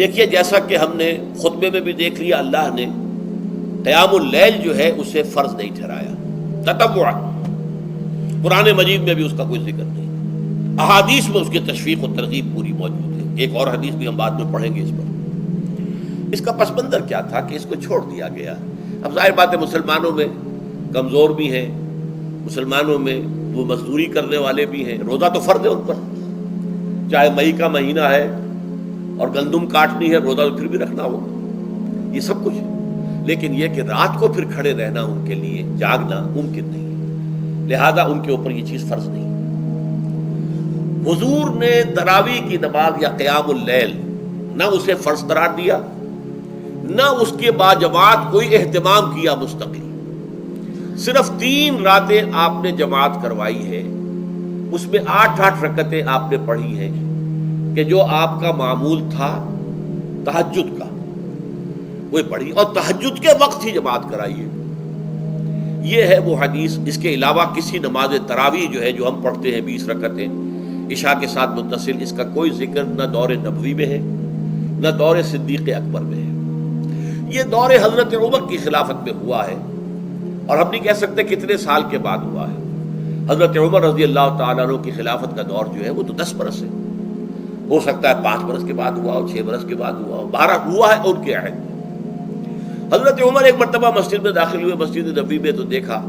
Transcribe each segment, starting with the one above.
دیکھیے جیسا کہ ہم نے خطبے میں بھی دیکھ لیا، اللہ نے قیام اللیل جو ہے اسے فرض نہیں ٹھہرایا تطوعا، قرآن مجید میں بھی اس کا کوئی ذکر نہیں، احادیث میں اس کی تشویق و ترغیب پوری موجود ہے۔ ایک اور حدیث بھی ہم بعد میں پڑھیں گے اس پر۔ اس کا پس منظر کیا تھا کہ اس کو چھوڑ دیا گیا۔ اب ظاہر بات ہے مسلمانوں میں کمزور بھی ہیں، مسلمانوں میں وہ مزدوری کرنے والے بھی ہیں، روزہ تو فرض ہے ان پر، چاہے مئی کا مہینہ ہے اور گندم کاٹنی ہے، روزہ تو پھر بھی رکھنا ہوگا، یہ سب کچھ ہے، لیکن یہ کہ رات کو پھر کھڑے رہنا ان کے لیے، جاگنا ممکن نہیں ہے، لہذا ان کے اوپر یہ چیز فرض نہیں۔ حضور نے تراویح کی نماز یا قیام اللیل نہ اسے فرض قرار دیا، نہ اس کے بعد جماعت کوئی اہتمام کیا مستقل، صرف 3 راتیں آپ نے جماعت کروائی ہے، اس میں 8 رکعتیں آپ نے پڑھی ہیں کہ جو آپ کا معمول تھا تہجد کا وہ پڑھی، اور تہجد کے وقت ہی جماعت کرائی ہے۔ یہ ہے وہ حدیث۔ اس کے علاوہ کسی نماز تراویح جو ہے جو ہم پڑھتے ہیں 20 رکعتیں عشاء کے ساتھ متصل، اس کا کوئی ذکر نہ دور نبوی میں ہے نہ دور صدیق اکبر میں ہے۔ یہ دور حضرت عمر کی خلافت میں ہوا ہے، اور ہم نہیں کہہ سکتے کتنے سال کے بعد ہوا ہے۔ حضرت عمر رضی اللہ تعالیٰ عنہ کی خلافت کا دور جو ہے وہ تو 10 برس ہے، ہو سکتا ہے 5 برس کے بعد ہوا ہو، 6 برس کے بعد ہوا ہو، 12 ہوا ہے ان کے عہد میں۔ حضرت عمر ایک مرتبہ مسجد میں داخل ہوئے، مسجد نبوی میں، تو دیکھا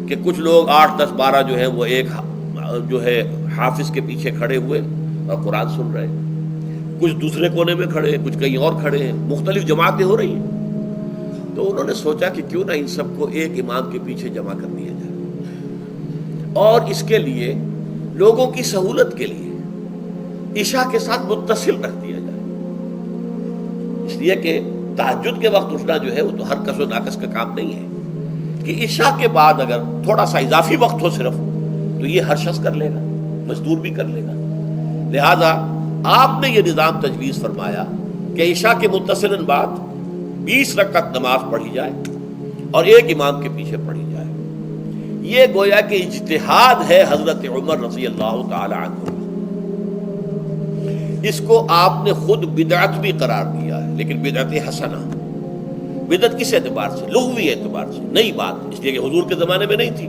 کہ کچھ لوگ 8 10 12 جو ہیں وہ ایک جو ہے حافظ کے پیچھے کھڑے ہوئے اور قرآن سن رہے ہیں، کچھ دوسرے کونے میں کھڑے ہیں، کچھ کہیں اور کھڑے ہیں، مختلف جماعتیں ہو رہی ہیں۔ تو انہوں نے سوچا کہ کیوں نہ ان سب کو ایک امام کے پیچھے جمع کر دیا جائے، اور اس کے لیے لوگوں کی سہولت کے لیے عشاء کے ساتھ متصل رکھ دیا جائے، اس لیے کہ تہجد کے وقت اٹھنا جو ہے وہ تو ہر کس و ناقص کا کام نہیں ہے، کہ عشاء کے بعد اگر تھوڑا سا اضافی وقت ہو صرف، تو یہ ہر شخص کر لے گا، مزدور بھی کر لے گا۔ لہذا آپ نے یہ نظام تجویز فرمایا کہ عشاء کے متصلاً بعد 20 رکعت نماز پڑھی جائے اور ایک امام کے پیچھے پڑھی جائے۔ یہ گویا کہ اجتہاد ہے حضرت عمر رضی اللہ تعالی عنہ، اس کو آپ نے خود بدعت بھی قرار دیا ہے، لیکن بدعت حسنہ۔ بدعت کس اعتبار سے؟ لغوی اعتبار سے، نئی بات، اس لیے کہ حضور کے زمانے میں نہیں تھی،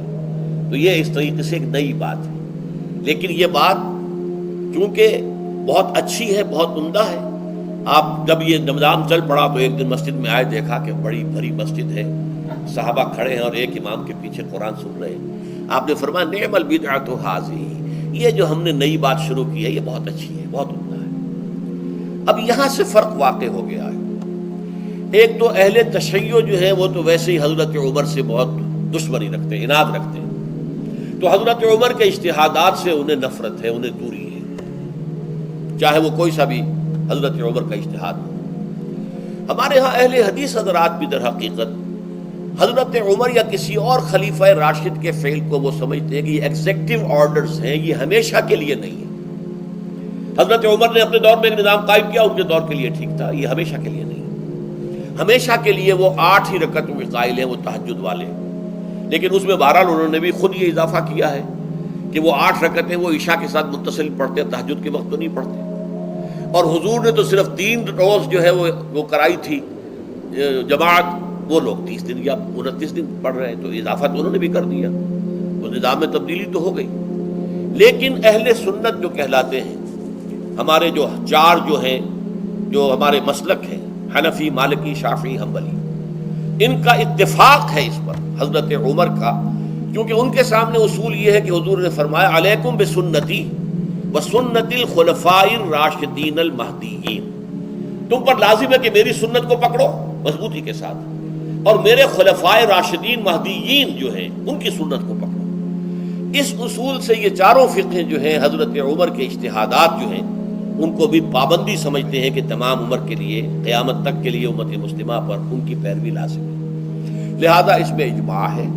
تو یہ اس طریقے سے ایک نئی بات ہے، لیکن یہ بات چونکہ بہت اچھی ہے، بہت عمدہ ہے۔ آپ جب یہ نظام چل پڑا تو ایک دن مسجد میں آئے، دیکھا کہ بڑی بھری مسجد ہے، صحابہ کھڑے ہیں اور ایک امام کے پیچھے قرآن سن رہے ہیں۔ آپ نے فرمایا نعم البدعۃ ھذہ، یہ جو ہم نے نئی بات شروع کی ہے یہ بہت اچھی ہے، بہت عمدہ ہے۔ اب یہاں سے فرق واقع ہو گیا ہے۔ ایک تو اہل تشیع جو ہے وہ تو ویسے ہی حضرت عمر سے بہت دشمنی رکھتے ہیں، عناد رکھتے ہیں، تو حضرت عمر کے اجتہادات سے انہیں نفرت ہے، انہیں دوری ہے، چاہے وہ کوئی سا بھی حضرت عمر کا اجتہاد ہو۔ ہمارے ہاں اہل حدیث حضرات بھی در حقیقت حضرت عمر یا کسی اور خلیفہ راشد کے فعل کو وہ سمجھتے ہیں کہ یہ ایگزیکٹو آرڈرز ہیں، یہ ہمیشہ کے لیے نہیں ہے۔ حضرت عمر نے اپنے دور میں ایک نظام قائم کیا، ان کے دور کے لیے ٹھیک تھا، یہ ہمیشہ کے لیے نہیں ہے۔ ہمیشہ کے لیے وہ 8 ہی رکعتوں کے قائل ہیں، وہ تہجد والے، لیکن اس میں بہرحال انہوں نے بھی خود یہ اضافہ کیا ہے کہ وہ 8 رکعتیں وہ عشاء کے ساتھ متصل پڑھتے ہیں، تہجد کے وقت تو نہیں پڑھتے۔ اور حضور نے تو صرف 3 روز جو ہے وہ کرائی تھی جماعت، وہ لوگ 30 دن یا 29 دن پڑھ رہے ہیں، تو اضافہ تو انہوں نے بھی کر دیا، تو نظام میں تبدیلی تو ہو گئی۔ لیکن اہل سنت جو کہلاتے ہیں، ہمارے جو 4 جو ہیں، جو ہمارے مسلک ہیں، حنفی، مالکی، شافعی، حنبلی، ان کا اتفاق ہے اس پر حضرت عمر کا، کیونکہ ان کے سامنے اصول یہ ہے کہ حضور نے فرمایا علیکم بسنتی وسنت الخلفاء الراشدین المہدیین، تم پر لازم ہے کہ میری سنت کو پکڑو مضبوطی کے ساتھ، اور میرے خلفائے راشدین مہدیین جو ہیں ان کی سنت کو پکڑو۔ اس اصول سے یہ 4 فقہ جو ہیں حضرت عمر کے اجتہادات جو ہیں ان کو بھی پابندی سمجھتے ہیں کہ تمام عمر کے لیے، قیامت تک کے لیے امت مسلمہ پر ان کی پیروی لازم ہے، لہذا اس میں اجماع ہے۔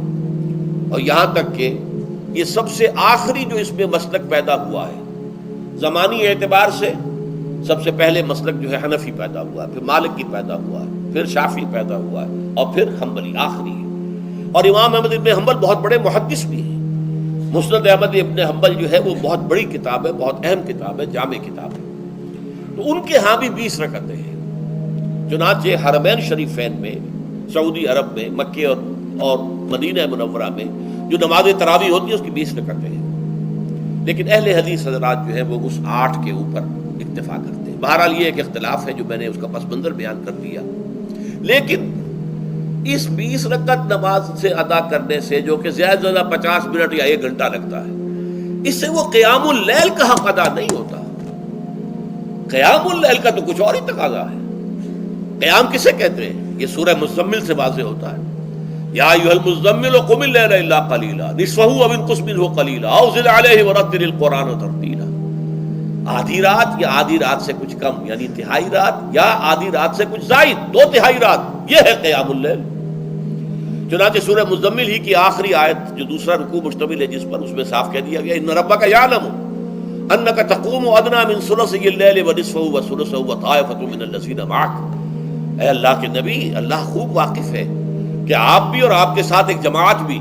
اور یہاں تک کہ یہ سب سے آخری جو اس میں مسلک پیدا ہوا ہے زمانی اعتبار سے، سب سے پہلے مسلک جو ہے حنفی پیدا ہوا ہے، پھر مالکی پیدا ہوا ہے، پھر شافعی پیدا ہوا ہے، اور پھر حنبلی آخری ہے۔ اور امام احمد ابن حنبل بہت بڑے محدث بھی ہیں، مسند احمد ابن حنبل جو ہے وہ بہت بڑی کتاب ہے، بہت اہم کتاب ہے، جامع کتاب ہے، تو ان کے ہاں بھی 20 رکعتیں ہیں۔ چنانچہ حرمین شریفین میں، سعودی عرب میں، مکے اور مدینہ منورہ میں جو نماز تراویح ہوتی ہے اس کی 20 رکعتیں ہیں، لیکن اہل حدیث حضرات جو ہے وہ اس 8 کے اوپر اکتفا کرتے ہیں۔ بہرحال یہ ایک اختلاف ہے جو میں نے اس کا پس منظر بیان کر دیا، لیکن اس 20 رکعت نماز سے ادا کرنے سے جو کہ زیادہ سے زیادہ 50 منٹ یا 1 گھنٹہ لگتا ہے، اس سے وہ قیام اللیل کا حق ادا نہیں ہوتا۔ قیام اللیل کا تو کچھ اور ہی تقاضا ہے۔ قیام کسے کہتے ہیں؟ یہ سورہ مزمل سے واضح ہوتا ہے، یا ایھا المزمل قم اللیل الا قلیلا نصفہ او انقص منہ قلیلا او زد علیہ ورتل القرآن ترتیلا۔ آدھی رات یا آدھی رات سے کچھ کم، یعنی تہائی رات، یا آدھی رات سے کچھ زائد، 2 تہائی رات، یہ ہے قیام اللیل۔ چنانچہ سورہ مزمل ہی کی آخری آیت جو دوسرا رکوع مشتمل ہے جس پر، اس میں صاف کہہ دیا گیا ان ربک یعلم انک تقوم ادنی من ثلثی اللیل ونصفہ وثلثہ وطائفۃ من الذین معک۔ اے اللہ کے نبی، اللہ خوب واقف ہے کہ آپ بھی اور آپ کے ساتھ ایک جماعت بھی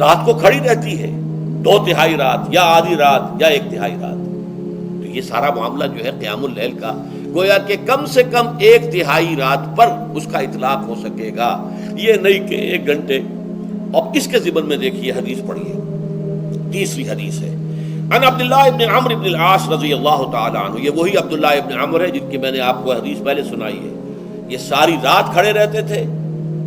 رات کو کھڑی رہتی ہے، 2 تہائی رات یا آدھی رات یا 1 تہائی رات۔ تو یہ سارا معاملہ جو ہے قیام اللیل کا، گویا کہ کم سے کم 1 تہائی رات پر اس کا اطلاق ہو سکے گا، یہ نہیں کہ 1 گھنٹے۔ اب اس کے ضمن میں دیکھیے حدیث پڑھیے، تیسری حدیث ہے ان عبداللہ ابن عمرو ابن العاص رضی اللہ تعالی عنہ۔ یہ وہی عبداللہ ابن عمرو ہے جن کی میں نے آپ کو حدیث پہلے سنائی ہے۔ یہ ساری رات کھڑے رہتے تھے،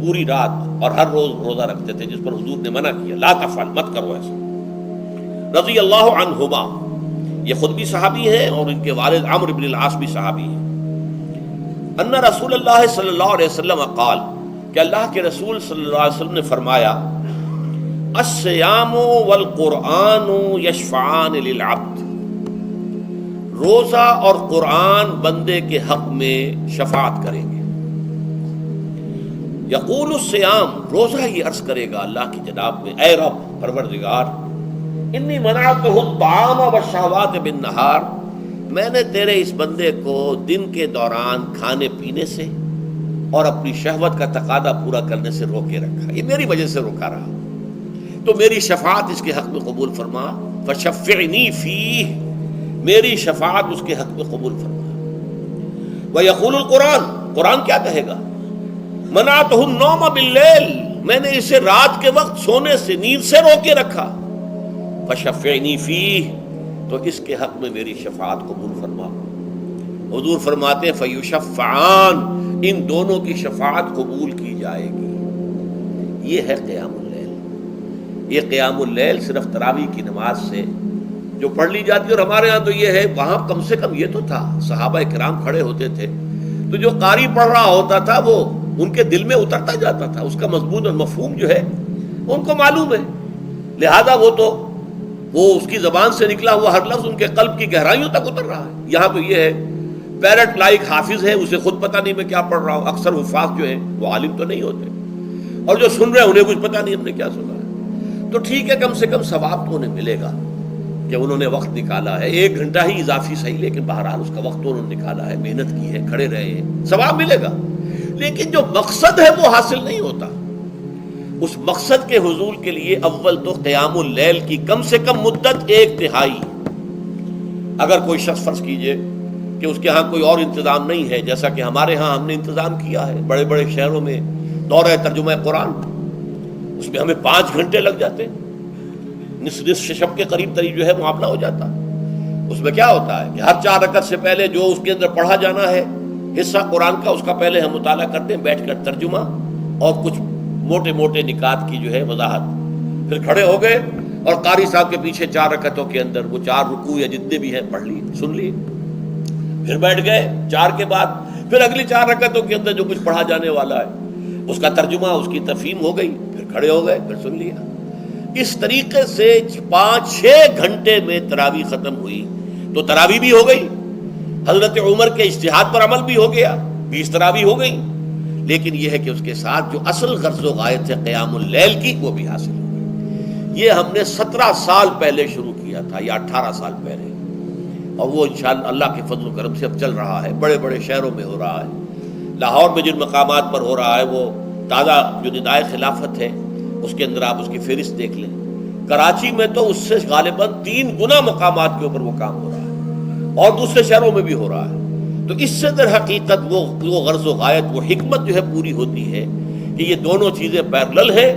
پوری رات، اور ہر روز روزہ رکھتے تھے، جس پر حضور نے منع کیا، لا تفعل، مت کرو ایسا۔ رضی اللہ عنہما، یہ خود بھی صحابی ہیں اور ان کے والد عمرو بن العاص بھی صحابی ہیں۔ ان رسول اللہ صلی اللہ علیہ وسلم قال، کہ اللہ کے رسول صلی اللہ علیہ وسلم نے فرمایا، الصیام والقرآن یشفعان للعبد، روزہ اور قرآن بندے کے حق میں شفاعت کریں گے۔ یقول الصیام، روزہ یہ عرض کرے گا اللہ کی جناب میں، اے رب پروردگار، انی منعتہ الطعام والشہوات بالنہار، میں نے تیرے اس بندے کو دن کے دوران کھانے پینے سے اور اپنی شہوت کا تقاضا پورا کرنے سے روکے رکھا، یہ میری وجہ سے روکا رہا، تو میری شفاعت اس کے حق میں قبول فرما، فشفعنی فیہ، میری شفاعت اس کے حق میں قبول فرما۔ ویقول القرآن، قرآن کیا کہے گا، منعتہ النوم باللیل، میں نے اسے رات کے وقت سونے سے، نیند سے روکے رکھا، فشفعنی فیہ، تو اس کے حق میں میری شفاعت قبول فرما۔ حضور فرماتے ہیں فیشفعان، ان دونوں کی شفاعت قبول کی جائے گی۔ یہ ہے قیام اللیل۔ یہ قیام اللیل صرف تراویح کی نماز سے جو پڑھ لی جاتی ہے، اور ہمارے ہاں تو یہ ہے، وہاں کم سے کم یہ تو تھا، صحابہ کرام کھڑے ہوتے تھے تو جو قاری پڑھ رہا ہوتا تھا وہ ان کے دل میں اترتا جاتا تھا، اس کا مضمون اور مفہوم جو ہے ان کو معلوم ہے، لہذا وہ اس کی زبان سے نکلا ہوا ہر لفظ ان کے قلب کی گہرائیوں تک اتر رہا ہے۔ یہاں تو یہ ہے پیرٹ لائک حافظ ہے، اسے خود پتہ نہیں میں کیا پڑھ رہا ہوں، اکثر حفاظ جو ہیں وہ عالم تو نہیں ہوتے، اور جو سن رہے ہیں انہیں کچھ پتہ نہیں ہم نے کیا سنا ہے، تو ٹھیک ہے، کم سے کم ثواب تو انہیں ملے گا کہ انہوں نے وقت نکالا ہے، 1 گھنٹہ ہی اضافی صحیح، لیکن بہرحال اس کا وقت تو انہوں نے نکالا ہے، محنت کی ہے، کھڑے رہے ہیں، ثواب ملے گا۔ لیکن جو مقصد ہے وہ حاصل نہیں ہوتا۔ اس مقصد کے حصول کے لیے اول تو قیام اللیل کی کم سے کم مدت 1 تہائی۔ اگر کوئی شخص فرض کیجئے کہ اس کے ہاں کوئی اور انتظام نہیں ہے، جیسا کہ ہمارے ہاں ہم نے انتظام کیا ہے، بڑے بڑے شہروں میں دورہ ترجمہ قرآن، اس میں ہمیں 5 گھنٹے لگ جاتے، نصف شب کے قریب تری جو ہے معاملہ ہو جاتا۔ اس میں کیا ہوتا ہے کہ ہر 4 رکعت سے پہلے جو اس کے اندر پڑھا جانا ہے حصہ قرآن کا، اس کا پہلے ہم مطالعہ کرتے ہیں بیٹھ کر، ترجمہ اور کچھ موٹے موٹے نکات کی جو ہے وضاحت، پھر کھڑے ہو گئے اور قاری صاحب کے پیچھے 4 رکعتوں کے اندر وہ 4 رکوع یا جتنے بھی ہیں پڑھ لیے، سن لیے، پھر بیٹھ گئے 4 کے بعد پھر اگلی 4 رکعتوں کے اندر جو کچھ پڑھا جانے والا ہے اس کا ترجمہ، اس کی تفہیم ہو گئی، پھر کھڑے ہو گئے، پھر سن لیا۔ اس طریقے سے 5-6 گھنٹے میں تراویح ختم ہوئی، تو تراویح بھی ہو گئی، حضرت عمر کے اجتہاد پر عمل بھی ہو گیا، 20 تراویح ہو گئی، لیکن یہ ہے کہ اس کے ساتھ جو اصل غرض و غایت ہے قیام اللیل کی وہ بھی حاصل ہو گئی۔ یہ ہم نے 17 سال پہلے شروع کیا تھا یا 18 سال پہلے، اور وہ انشاءاللہ اللہ کے فضل و کرم سے اب چل رہا ہے، بڑے بڑے شہروں میں ہو رہا ہے، لاہور میں جن مقامات پر ہو رہا ہے وہ تازہ جو ندائے خلافت ہے اس کے اندر آپ اس کی فہرست دیکھ لیں، کراچی میں تو اس سے غالباً 3 گنا مقامات کے اوپر وہ کام ہو رہا ہے، اور دوسرے شہروں میں بھی ہو رہا ہے۔ تو اس سے در حقیقت وہ غرض و غایت، وہ حکمت جو ہے پوری ہوتی ہے کہ یہ دونوں چیزیں پیرلل ہیں.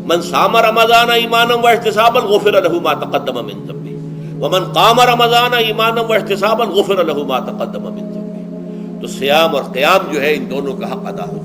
من صام رمضان ایمانا واحتسابا غفر له ما تقدم من ذنبه ومن قام رمضان ایمانا واحتسابا غفر له ما تقدم من ذنبه. تو صیام اور قیام جو ہے ان دونوں کا حق ادا ہو جائے.